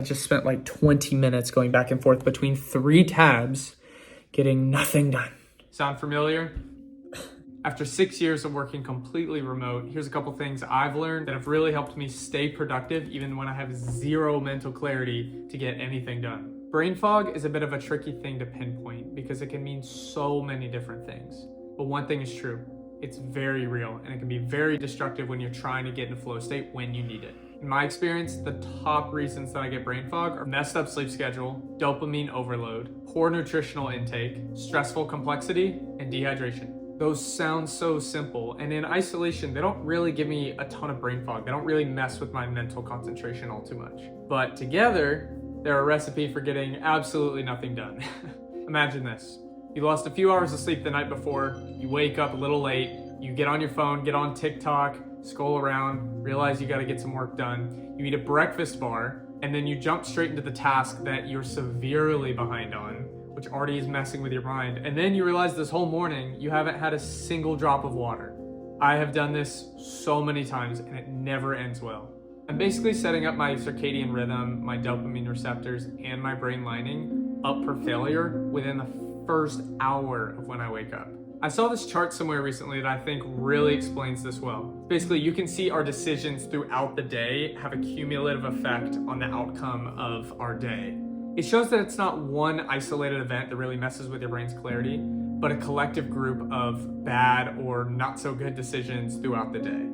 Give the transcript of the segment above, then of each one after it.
I just spent like 20 minutes going back and forth between 3 tabs, getting nothing done. Sound familiar? After 6 years of working completely remote, here's a couple things I've learned that have really helped me stay productive even when I have zero mental clarity to get anything done. Brain fog is a bit of a tricky thing to pinpoint because it can mean so many different things. But one thing is true, it's very real and it can be very destructive when you're trying to get in a flow state when you need it. In my experience, the top reasons that I get brain fog are messed up sleep schedule, dopamine overload, poor nutritional intake, stressful complexity, and dehydration. Those sound so simple, and in isolation, they don't really give me a ton of brain fog. They don't really mess with my mental concentration all too much. But together, they're a recipe for getting absolutely nothing done. Imagine this. You lost a few hours of sleep the night before, you wake up a little late, you get on your phone, get on TikTok, scroll around, realize you gotta get some work done, you eat a breakfast bar, and then you jump straight into the task that you're severely behind on, which already is messing with your mind. And then you realize this whole morning, you haven't had a single drop of water. I have done this so many times and it never ends well. I'm basically setting up my circadian rhythm, my dopamine receptors, and my brain lining up for failure within the first hour of when I wake up. I saw this chart somewhere recently that I think really explains this well. Basically, you can see our decisions throughout the day have a cumulative effect on the outcome of our day. It shows that it's not one isolated event that really messes with your brain's clarity, but a collective group of bad or not so good decisions throughout the day.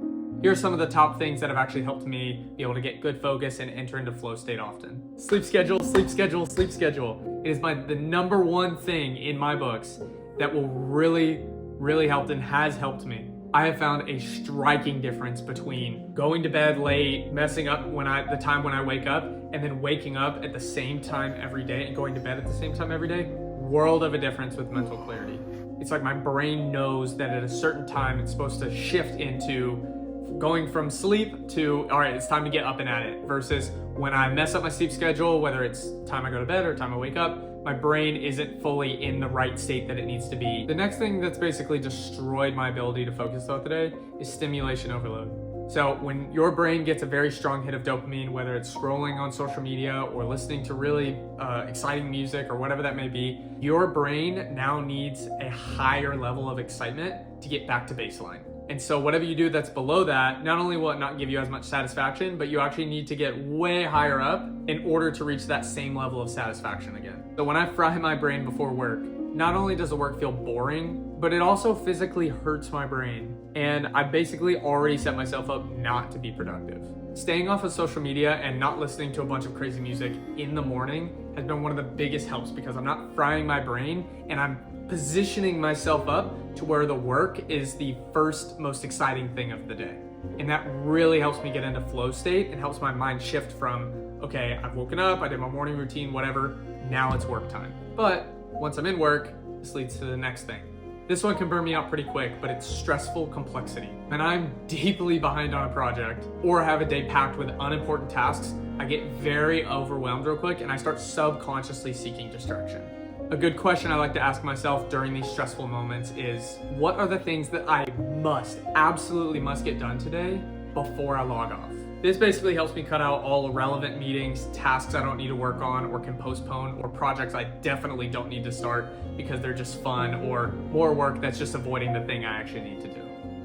Here are some of the top things that have actually helped me be able to get good focus and enter into flow state often. Sleep schedule, sleep schedule, sleep schedule. It is the number one thing in my books that will really help and has helped me. I have found a striking difference between going to bed late, messing up the time when I wake up, and then waking up at the same time every day and going to bed at the same time every day. World of a difference with mental clarity. It's like my brain knows that at a certain time it's supposed to shift into going from sleep to, all right, it's time to get up and at it, versus when I mess up my sleep schedule, whether it's time I go to bed or time I wake up, my brain isn't fully in the right state that it needs to be. The next thing that's basically destroyed my ability to focus throughout the day is stimulation overload. So when your brain gets a very strong hit of dopamine, whether it's scrolling on social media or listening to really exciting music or whatever that may be, your brain now needs a higher level of excitement to get back to baseline. And so whatever you do that's below that, not only will it not give you as much satisfaction, but you actually need to get way higher up in order to reach that same level of satisfaction again. So when I fry my brain before work, not only does the work feel boring, but it also physically hurts my brain. And I basically already set myself up not to be productive. Staying off of social media and not listening to a bunch of crazy music in the morning has been one of the biggest helps because I'm not frying my brain and I'm positioning myself up to where the work is the first most exciting thing of the day. And that really helps me get into flow state and helps my mind shift from, okay, I've woken up, I did my morning routine, whatever, now it's work time. But once I'm in work, this leads to the next thing. This one can burn me out pretty quick, but it's stressful complexity. When I'm deeply behind on a project or have a day packed with unimportant tasks, I get very overwhelmed real quick and I start subconsciously seeking distraction. A good question I like to ask myself during these stressful moments is, what are the things that I absolutely must get done today before I log off? This basically helps me cut out all irrelevant meetings, tasks I don't need to work on or can postpone, or projects I definitely don't need to start because they're just fun, or more work that's just avoiding the thing I actually need to do.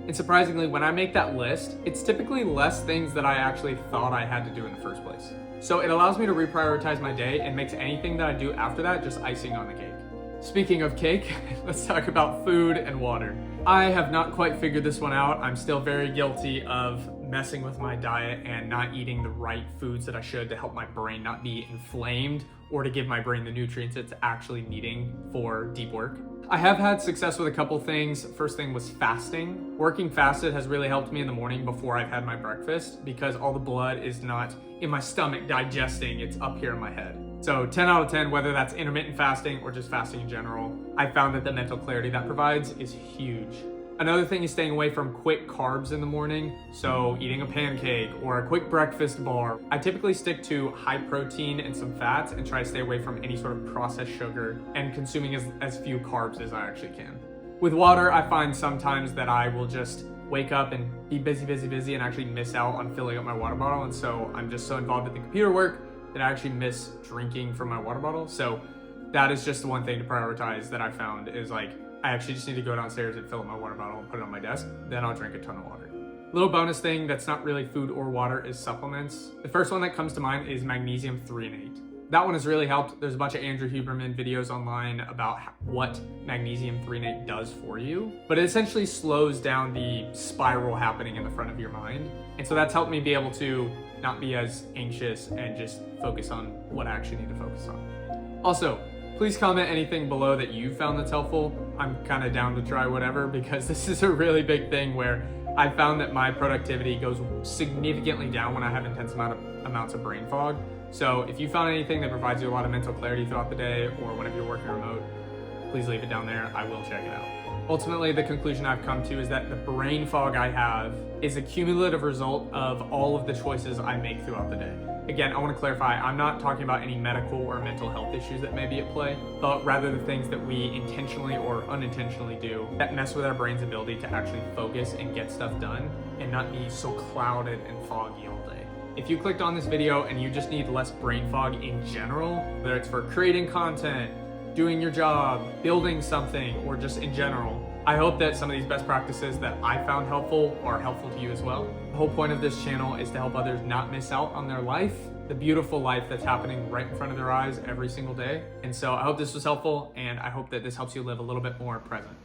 And surprisingly, when I make that list, it's typically less things that I actually thought I had to do in the first place. So it allows me to reprioritize my day and makes anything that I do after that just icing on the cake. Speaking of cake, let's talk about food and water. I have not quite figured this one out. I'm still very guilty of messing with my diet and not eating the right foods that I should to help my brain not be inflamed or to give my brain the nutrients it's actually needing for deep work. I have had success with a couple things. First thing was fasting. Working fasted has really helped me in the morning before I've had my breakfast because all the blood is not in my stomach digesting, it's up here in my head. So 10 out of 10, whether that's intermittent fasting or just fasting in general, I found that the mental clarity that provides is huge. Another thing is staying away from quick carbs in the morning, so eating a pancake or a quick breakfast bar. I typically stick to high protein and some fats and try to stay away from any sort of processed sugar and consuming as few carbs as I actually can. With water, I find sometimes that I will just wake up and be busy and actually miss out on filling up my water bottle, and so I'm just so involved in the computer work that I actually miss drinking from my water bottle. So that is just the one thing to prioritize that I found is like, I actually just need to go downstairs and fill up my water bottle and put it on my desk. Then I'll drink a ton of water. Little bonus thing that's not really food or water is supplements. The first one that comes to mind is magnesium threonate. That one has really helped. There's a bunch of Andrew Huberman videos online about what magnesium threonate does for you, but it essentially slows down the spiral happening in the front of your mind. And so that's helped me be able to not be as anxious and just focus on what I actually need to focus on. Also, please comment anything below that you found that's helpful. I'm kind of down to try whatever because this is a really big thing where I found that my productivity goes significantly down when I have intense amounts of brain fog. So if you found anything that provides you a lot of mental clarity throughout the day or whenever you're working remote, please leave it down there. I will check it out. Ultimately, the conclusion I've come to is that the brain fog I have is a cumulative result of all of the choices I make throughout the day. Again, I want to clarify, I'm not talking about any medical or mental health issues that may be at play, but rather the things that we intentionally or unintentionally do that mess with our brain's ability to actually focus and get stuff done and not be so clouded and foggy all day. If you clicked on this video and you just need less brain fog in general, whether it's for creating content, doing your job, building something, or just in general, I hope that some of these best practices that I found helpful are helpful to you as well. The whole point of this channel is to help others not miss out on their life, the beautiful life that's happening right in front of their eyes every single day. And so I hope this was helpful, and I hope that this helps you live a little bit more present.